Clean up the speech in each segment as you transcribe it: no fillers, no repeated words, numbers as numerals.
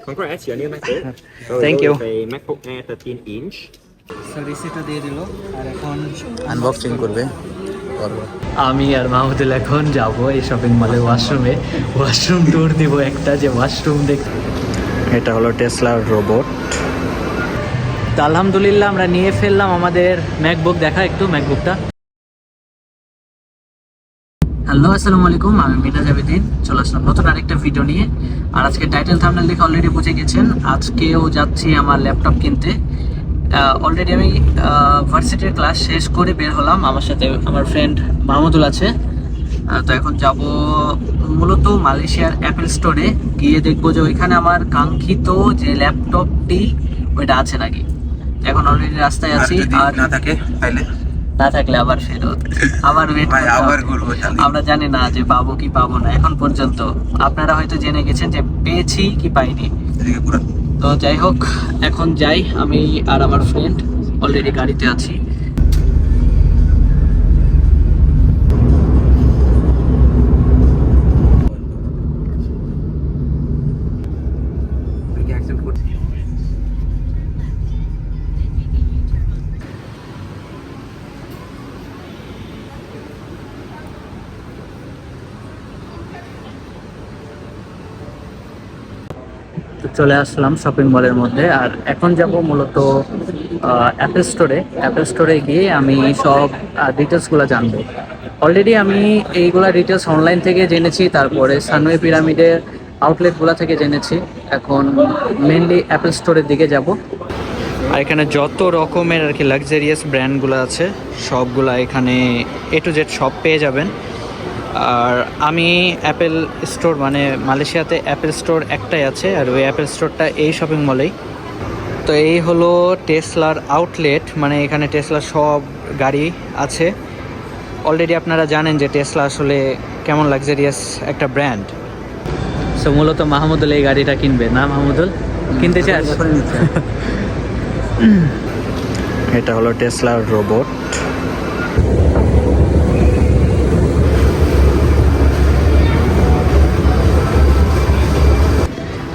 Congrats, your new MacBook. So Thank we you. go with a MacBook Air 13 inch. So রিসিটটা দিয়ে দিল আর এখন unboxing করবে করবো। আমি আর মাহমুদুল এখন যাব এই শপিং মলে ওয়াশরুম ট্যুর দিব একটা, যে ওয়াশরুম দেখ। এটা হলো টেসলার রোবট। তো আলহামদুলিল্লাহ আমরা নিয়ে ফেললাম আমাদের ম্যাকবুক। দেখা একটু ম্যাকবুকটা। হ্যালো, আসসালামু আলাইকুম, আমি মিরাজ আবেদিন চলে আসলাম নতুন আরেকটা ভিডিও নিয়ে। আর আজকে টাইটেল থাম্বনেল দেখে অলরেডি বুঝে গেছেন, আজকেও যাচ্ছি আমার ল্যাপটপ কিনতে। অলরেডি আমি ভার্সিটির ক্লাস শেষ করে বের হলাম, আমার সাথে আমার ফ্রেন্ড মাহমুদুল আছে। তো এখন যাব মূলত মালয়েশিয়ার অ্যাপেল স্টোরে, গিয়ে দেখবো যে ওইখানে আমার কাঙ্ক্ষিত যে ল্যাপটপটি ওইটা আছে নাকি। এখন অলরেডি রাস্তায় আছি, আর না থাকে তাইলে না থাকলে আবার ফেরত, আবার ওয়েট আমরা জানি না যে পাবো কি পাবো না। এখন পর্যন্ত আপনারা হয়তো জেনে গেছেন যে পেয়েছি কি পাইনি। তো যাই হোক, এখন যাই, আমি আর আমার ফ্রেন্ড অলরেডি গাড়িতে আছি। তো চলে আসলাম শপিং মলের মধ্যে, আর এখন যাব মূলত অ্যাপেল স্টোরে গিয়ে আমি সব ডিটেলসগুলো জানবো। অলরেডি আমি এইগুলা ডিটেলস অনলাইন থেকে জেনেছি, তারপরে সানওয়ে পিরামিডের আউটলেটগুলো থেকে জেনেছি। এখন মেনলি অ্যাপেল স্টোরের দিকে যাব। আর এখানে যত রকমের আর কি লাক্সারিয়াস ব্র্যান্ডগুলো আছে সবগুলা এখানে এ টু জেড সব পেয়ে যাবেন। আর আমি অ্যাপেল স্টোর মানে মালয়েশিয়াতে অ্যাপেল স্টোর একটাই আছে, আর ওই অ্যাপেল স্টোরটা এই শপিং মলেই। তো এই হলো টেসলার আউটলেট, মানে এখানে টেসলার সব গাড়ি আছে। অলরেডি আপনারা জানেন যে টেসলা আসলে কেমন লাক্সারিয়াস একটা ব্র্যান্ড। সো মূলত মাহমুদুল এই গাড়িটা কিনবে না? মাহমুদুল কিনতে চাস? এটা হলো টেসলার রোবট।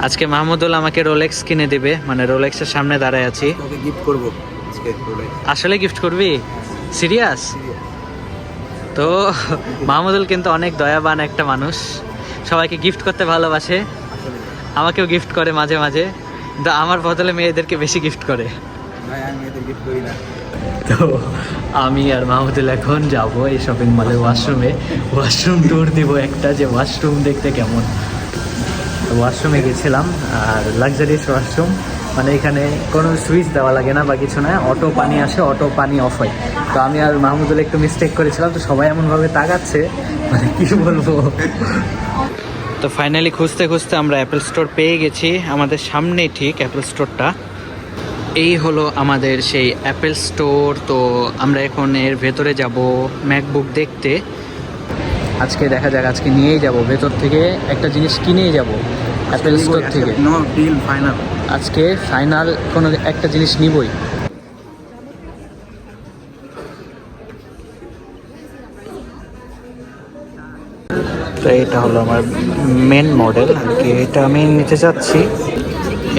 আজকে মাহমুদুল আমাকে রোলেক্স কিনে দেবে, মানে রোলেক্সের সামনে দাঁড়ায় আছি। তোকে গিফট করব আজকে রোলেক্স। আসলে গিফট করবি? সিরিয়াস? তো মাহমুদুল কিন্তু অনেক দয়াবান একটা মানুষ, সবাইকে গিফট করতে ভালোবাসে, আমাকেও গিফট করে মাঝে মাঝে, কিন্তু আমার বদলে মেয়েদেরকে বেশি গিফট করে। তো আমি আর মাহমুদুল এখন যাব এই শপিং মলে ওয়াশরুম ট্যুর দিব একটা, যে ওয়াশরুম দেখতে কেমন। ওয়াশরুমে গেছিলাম, আর লাক্সারিয়াস ওয়াশরুম, মানে এখানে কোনো সুইচ দেওয়া লাগে না বা কিছু না, অটো পানি আসে, অটো পানি অফ হয়। তো আমি আর মাহমুদুল একটু মিস্টেক করেছিলাম, তো সবাই এমনভাবে তাকাচ্ছে, মানে কি বলবো। তো ফাইনালি খুঁজতে খুঁজতে আমরা অ্যাপেল স্টোর পেয়ে গেছি, আমাদের সামনেই ঠিক অ্যাপেল স্টোরটা। এই হলো আমাদের সেই অ্যাপেল স্টোর। তো আমরা এখন এর ভেতরে যাব ম্যাকবুক দেখতে। আজকে দেখা যাক, আজকে নিয়েই যাব, ভেতর থেকে একটা জিনিস কিনেই যাব অ্যাপেল স্টোর থেকে। আজকে ফাইনাল কোনো একটা জিনিস নিবই। তো এইটা হলো আমার মেন মডেল আর কি, এটা আমি নিতে চাচ্ছি।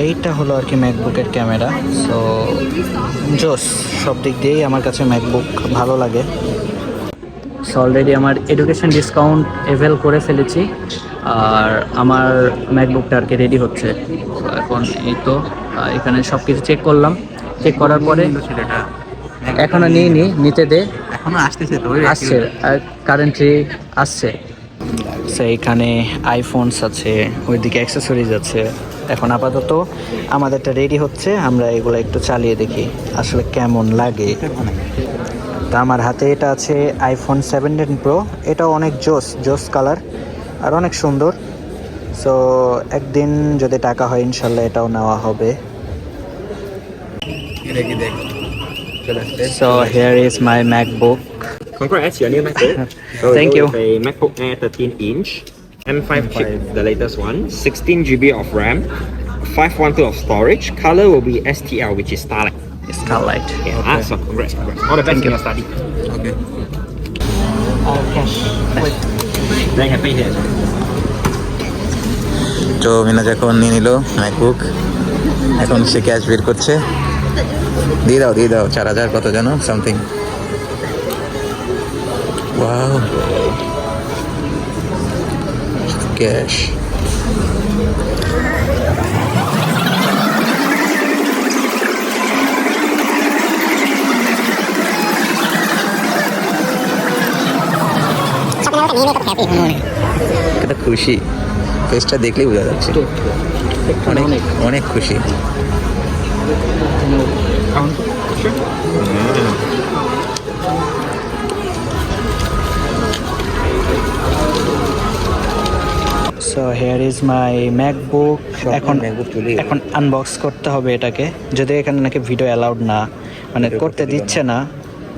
এইটা হলো আর কি ম্যাকবুকের ক্যামেরা। সো জোস, সব দিক দিয়েই আমার কাছে ম্যাকবুক ভালো লাগে। সো অলরেডি আমার এডুকেশন ডিসকাউন্ট এভেল করে ফেলেছি, আর আমার ম্যাকবুকটা আর কি রেডি হচ্ছে। তো এখন এই তো এখানে সব কিছু চেক করলাম, চেক করার পরে এখনও নিতে দে, এখনো আসতেছে তো, আসছে কারেন্টলি আসছে। এইখানে আইফোনস আছে, ওইদিকে অ্যাক্সেসরিজ আছে। এখন আপাতত আমাদেরটা রেডি হচ্ছে, আমরা এগুলো একটু চালিয়ে দেখি আসলে কেমন লাগে। তা আমার হাতে এটা আছে আইফোন 17 প্রো, এটাও অনেক জোস কালার আর অনেক সুন্দর। সো একদিন যদি টাকা হয় ইনশাল্লাহ এটাও নেওয়া হবে। So here is my MacBook. Congrats, your new MacBook. So we Thank go you. with a MacBook Air 13 inch, M5 chip, the latest one, 16 GB of RAM, 512 of storage. Color will be STL, which is Starlight. Starlight. Yeah, so congrats. All the best in your study. Okay. Cash. Very happy here. তো মিনাজ এখন নিয়ে নিল MacBook, এখন সে cash বের করছে। দিয়ে দাও 4000 কত যেন সামথিং। Wow, cash. এটা খুশি, ফেসটা দেখলেই বোঝা যাচ্ছে অনেক অনেক খুশি। So here is my MacBook. এখন MacBook চলে এলো। এখন আনবক্স করতে হবে এটাকে, যদিও এখানে নাকি ভিডিও অ্যালাউড না, মানে করতে দিচ্ছে না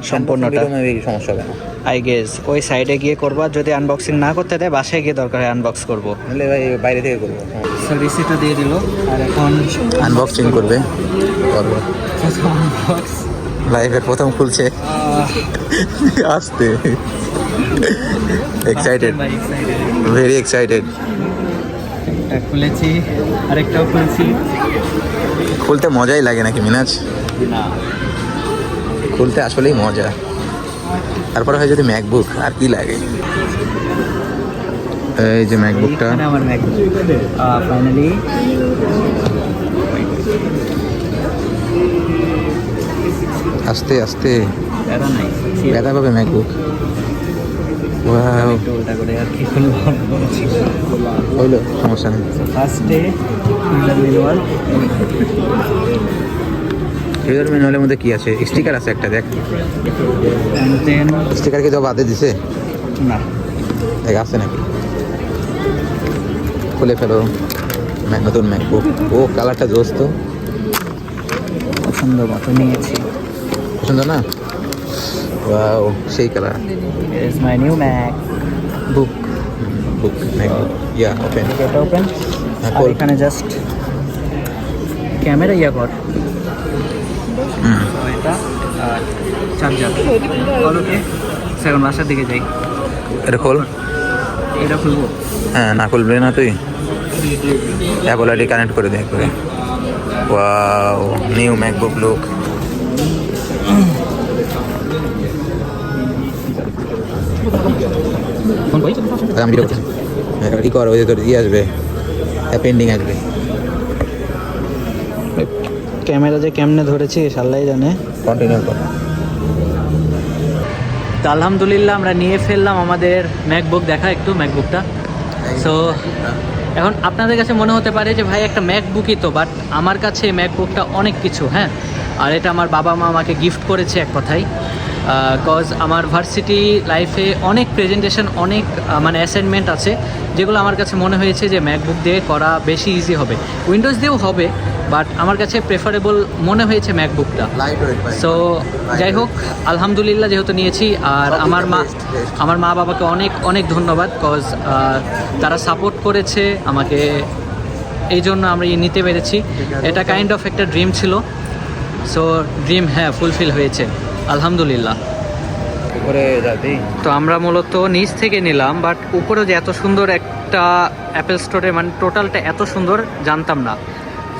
সম্পূর্ণটা। সমস্যা হবে না, আই গেস ওই সাইডে গিয়ে করবো, আর যদি আনবক্সিং না করতে দেয় বাসায় গিয়ে দরকার হয় আনবক্স করবো। নাহলে ভাই বাইরে থেকে করবো। সো রিসিটটা দিয়ে দিল, আর এখন আনবক্সিং করবে, করবো। লাইফের প্রথম খুলছে, আসতে এক্সাইটেড, ভেরি এক্সাইটেড। একটা খুলেছি, আরেকটাও খুলছি। খুলতে মজাই লাগে নাকি মিনাজ? না, খুলতে আসলেই মজা। তারপরে হয় যদি ম্যাকবুক, আর কি লাগে। এই যে ম্যাকবুকটা, এখানে আমার ম্যাকবুক ফাইনালি। আস্তে আস্তে এটা নাই, ব্যথা পাবে ম্যাকবুক। ওয়াও, একটু উল্টা করে আর কি খুলবো। হইলো, সমস্যা নেই। ফার্স্টে ইউজার ম্যানুয়াল, ইউজার ম্যানুয়ালের মধ্যে কি আছে? স্টিকার আছে একটা, দেখ। অ্যান্ড দেন স্টিকার কি তো বাদে দিছে? না, দেখ আছে নাকি, খুলে ফেলো। নতুন ম্যাকবুক, ও কালারটা জোস তো, পছন্দ মতো নিয়েছি। পছন্দ না? ওয়াও, সেই colour. Here is my new MacBook. Book MacBook, yeah open. এটা ওপেন, হ্যাঁ, আর খোল। এখানে জাস্ট ক্যামেরা ইয়া কর, তো এটা আর চার্জার। ওকে, সেকেন্ড বাসার দিকে যাই। এটা খোল। এটা খুলবো। হ্যাঁ, না খুলবে না তুই? অ্যাপল আইডি কানেক্ট করে দে করে। Wow, new MacBook look. আমি ভিডিও করছি। ই কর, ওই যে তোর আসবে, পেন্ডিং আসবে। ক্যামেরা যে কেমনে ধরেছি আল্লাহ জানে। কন্টিনিউ কর। তো আলহামদুলিল্লাহ আমরা নিয়ে ফেললাম আমাদের ম্যাকবুক। দেখা একটু ম্যাকবুকটা। সো এখন আপনাদের কাছে মনে হতে পারে যে ভাই একটা ম্যাকবুকই তো, বাট আমার কাছে ম্যাকবুকটা অনেক কিছু। হ্যাঁ, আর এটা আমার বাবা মা আমাকে গিফট করেছে এক কথায়। কজ আমার ভার্সিটি লাইফে অনেক প্রেজেন্টেশন, অনেক মানে অ্যাসাইনমেন্ট আছে যেগুলো আমার কাছে মনে হয়েছে যে ম্যাকবুক দিয়ে করা বেশি ইজি হবে। উইন্ডোজ দিয়েও হবে, বাট আমার কাছে প্রেফারেবল মনে হয়েছে ম্যাকবুকটা। সো যাই হোক, আলহামদুলিল্লাহ যেহেতু নিয়েছি, আর আমার মা বাবাকে অনেক অনেক ধন্যবাদ, কজ তারা সাপোর্ট করেছে আমাকে, এই জন্য আমরা নিতে পেরেছি। এটা কাইন্ড অফ একটা ড্রিম ছিল। সো ড্রিম হ্যাঁ ফুলফিল হয়েছে আলহামদুলিল্লাহ। উপরে যাবি? তো আমরা মূলত নিচ থেকে নিলাম, বাট উপরেও যে এত সুন্দর একটা অ্যাপেল স্টোরে, মানে টোটালটা এত সুন্দর জানতাম না।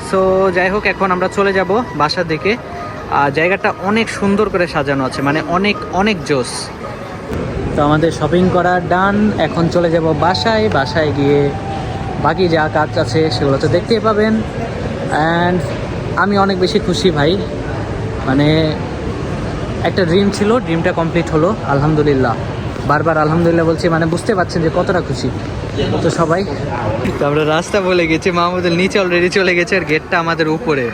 সো যাই হোক, এখন আমরা চলে যাব বাসার দিকে। জায়গাটা অনেক সুন্দর করে সাজানো আছে, মানে অনেক অনেক জোস। তো আমাদের শপিং করা ডান, এখন চলে যাব বাসায়। বাসায় গিয়ে বাকি যা কাজ আছে সেগুলো তো দেখতেই পাবেন। অ্যান্ড আমি অনেক বেশি খুশি ভাই, মানে একটা ড্রিম ছিল, ড্রিমটা কমপ্লিট হলো আলহামদুলিল্লাহ। বারবার আলহামদুলিল্লাহ বলছি, মানে বুঝতে পারছেন যে কতটা খুশি। তো সবাই, তো আমরা রাস্তা বলে গেছি, মাহমুদুল নিচে অলরেডি চলে গেছে, আর গেটটা আমাদের উপরে,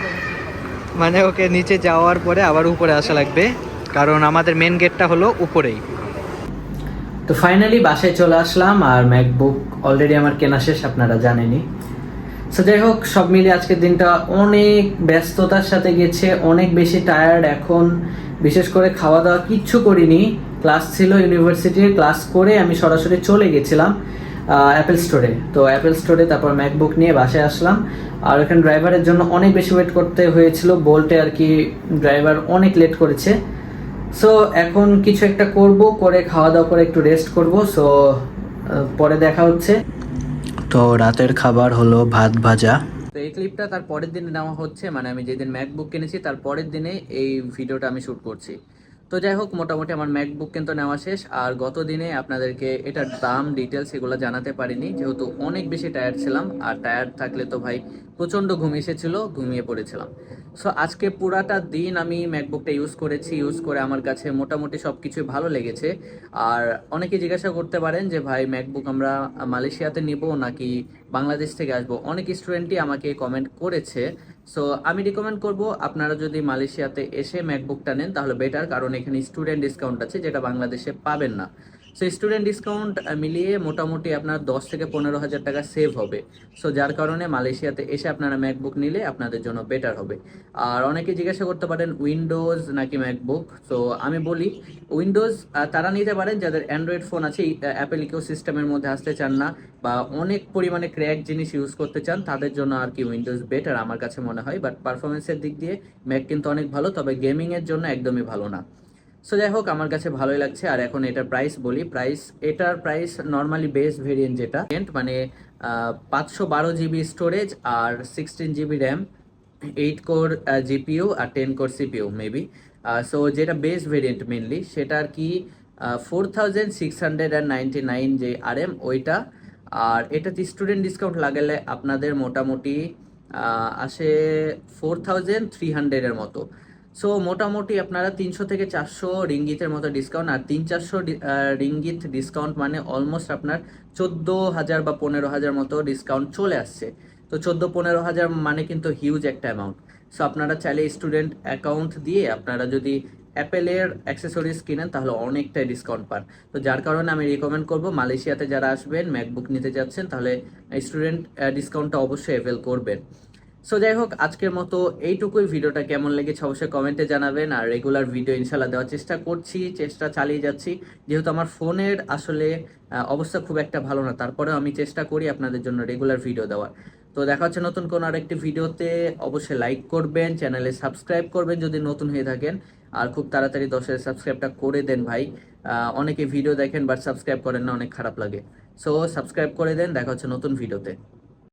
মানে ওকে নিচে যাওয়ার পরে আবার উপরে আসা লাগবে, কারণ আমাদের মেন গেটটা হলো উপরেই। তো ফাইনালি বাসায় চলে আসলাম, আর ম্যাকবুক অলরেডি আমার কেনা শেষ, আপনারা জানেনই। সো যাই হোক, সব মিলিয়ে আজকের দিনটা অনেক ব্যস্ততার সাথে গেছে, অনেক বেশি টায়ার্ড এখন। বিশেষ করে খাওয়া দাওয়া কিচ্ছু করিনি, ক্লাস ছিল ইউনিভার্সিটির, ক্লাস করে আমি সরাসরি চলে গেছিলাম অ্যাপেল স্টোরে। তো অ্যাপেল স্টোরে তারপর ম্যাকবুক নিয়ে বাসায় আসলাম। আর এখানে ড্রাইভারের জন্য অনেক বেশি ওয়েট করতে হয়েছিল, বোল্টে আর কি ড্রাইভার অনেক লেট করেছে। সো এখন কিছু একটা করব, করে খাওয়া দাওয়া করে একটু রেস্ট করব। সো পরে দেখা হচ্ছে। তো রাতের খাবার হলো ভাত ভাজা। তো এই ক্লিপটা তার পরের দিনে নেওয়া হচ্ছে, মানে আমি যেদিন ম্যাকবুক কিনেছি তার পরের দিনে এই ভিডিওটা আমি শ্যুট করছি। তো যাই হোক, মোটামুটি আমার ম্যাকবুক কিন্তু নেওয়া শেষ। আর গত দিনে আপনাদেরকে এটার দাম ডিটেলস এগুলো জানাতে পারিনি, যেহেতু অনেক বেশি টায়ার্ড ছিলাম। আর টায়ার্ড থাকলে তো ভাই প্রচণ্ড ঘুম এসেছিলো, ঘুমিয়ে পড়েছিলাম। সো আজকে পুরাটা দিন আমি ম্যাকবুকটা ইউজ করেছি, ইউজ করে আমার কাছে মোটামুটি সব কিছুই ভালো লেগেছে। আর অনেকে জিজ্ঞাসা করতে পারেন যে ভাই ম্যাকবুক আমরা মালয়েশিয়াতে নিব নাকি বাংলাদেশ থেকে আসবো। অনেক স্টুডেন্টই আমাকে কমেন্ট করেছে। সো আমি রিকমেন্ড করব আপনারা যদি মালয়েশিয়াতে এসে ম্যাকবুকটা নেন তাহলে বেটার, কারণ এখানে স্টুডেন্ট ডিসকাউন্ট আছে যেটা বাংলাদেশে পাবেন না। সো স্টুডেন্ট ডিসকাউন্ট মিলিয়ে মোটামুটি আপনার 10 থেকে 15,000 টাকা সেভ হবে। সো যার কারণে মালয়েশিয়াতে এসে আপনারা ম্যাকবুক নিলে আপনাদের জন্য বেটার হবে। আর অনেকে জিজ্ঞাসা করতে পারেন উইন্ডোজ নাকি ম্যাকবুক। সো আমি বলি উইন্ডোজ তারা নিতে পারেন যাদের অ্যান্ড্রয়েড ফোন আছে, অ্যাপেল ইকোসিস্টেমের মধ্যে আসতে চান না বা অনেক পরিমাণে ক্র্যাক জিনিস ইউজ করতে চান, তাদের জন্য আর কি উইন্ডোজ বেটার আমার কাছে মনে হয়। বাট পারফরমেন্সের দিক দিয়ে ম্যাক কিন্তু অনেক ভালো, তবে গেমিংয়ের জন্য একদমই ভালো না। সো যাই হোক, আমার কাছে ভালোই লাগছে। আর এখন এটার প্রাইস বলি। এটার প্রাইস নর্মালি বেস ভেরিয়েন্ট যেটা মানে 512 GB স্টোরেজ আর 16 GB র্যাম, 8 কোর জিপিইউ আর 10 কোর সিপিইউ মেবি। সো যেটা বেস ভেরিয়েন্ট মেনলি সেটা আর কি 4699 যে RM ওইটা। আর এটাতে স্টুডেন্ট ডিসকাউন্ট লাগালে আপনাদের মোটামুটি আসে 4300 মতো। সো মোটামুটি আপনারা 300 থেকে 400 রিঙ্গিতের মতো ডিসকাউন্ট, আর 300-400 রিঙ্গিত ডিসকাউন্ট মানে অলমোস্ট আপনার 14,000 বা 15,000 মতো ডিসকাউন্ট চলে আসছে। তো 14-15,000 মানে কিন্তু হিউজ একটা অ্যামাউন্ট। সো আপনারা চাইলে স্টুডেন্ট অ্যাকাউন্ট দিয়ে আপনারা যদি অ্যাপেলের অ্যাক্সেসরিজ কিনেন তাহলে অনেকটাই ডিসকাউন্ট পান। তো যার কারণে আমি রিকমেন্ড করব মালয়েশিয়াতে যারা আসবেন ম্যাকবুক নিতে যাচ্ছেন তাহলে স্টুডেন্ট ডিসকাউন্টটা অবশ্যই অ্যাভেল করবেন। সো যাই হোক, আজকের মতো এইটুকুই। ভিডিওটা কেমন লেগেছে অবশ্যই কমেন্টে জানাবেন। আর রেগুলার ভিডিও ইনশাল্লাহ দেওয়ার চেষ্টা করছি, চেষ্টা চালিয়ে যাচ্ছি। যেহেতু আমার ফোনের আসলে অবস্থা খুব একটা ভালো না, তারপরেও আমি চেষ্টা করি আপনাদের জন্য রেগুলার ভিডিও দেওয়ার। তো দেখা হচ্ছে নতুন কোনো আরেকটি ভিডিওতে। অবশ্যই লাইক করবেন, চ্যানেলে সাবস্ক্রাইব করবেন যদি নতুন হয়ে থাকেন। আর খুব তাড়াতাড়ি 10,000 সাবস্ক্রাইবটা করে দেন ভাই। অনেকে ভিডিও দেখেন বাট সাবস্ক্রাইব করেন না, অনেক খারাপ লাগে। সো সাবস্ক্রাইব করে দেন। দেখা হচ্ছে নতুন ভিডিওতে।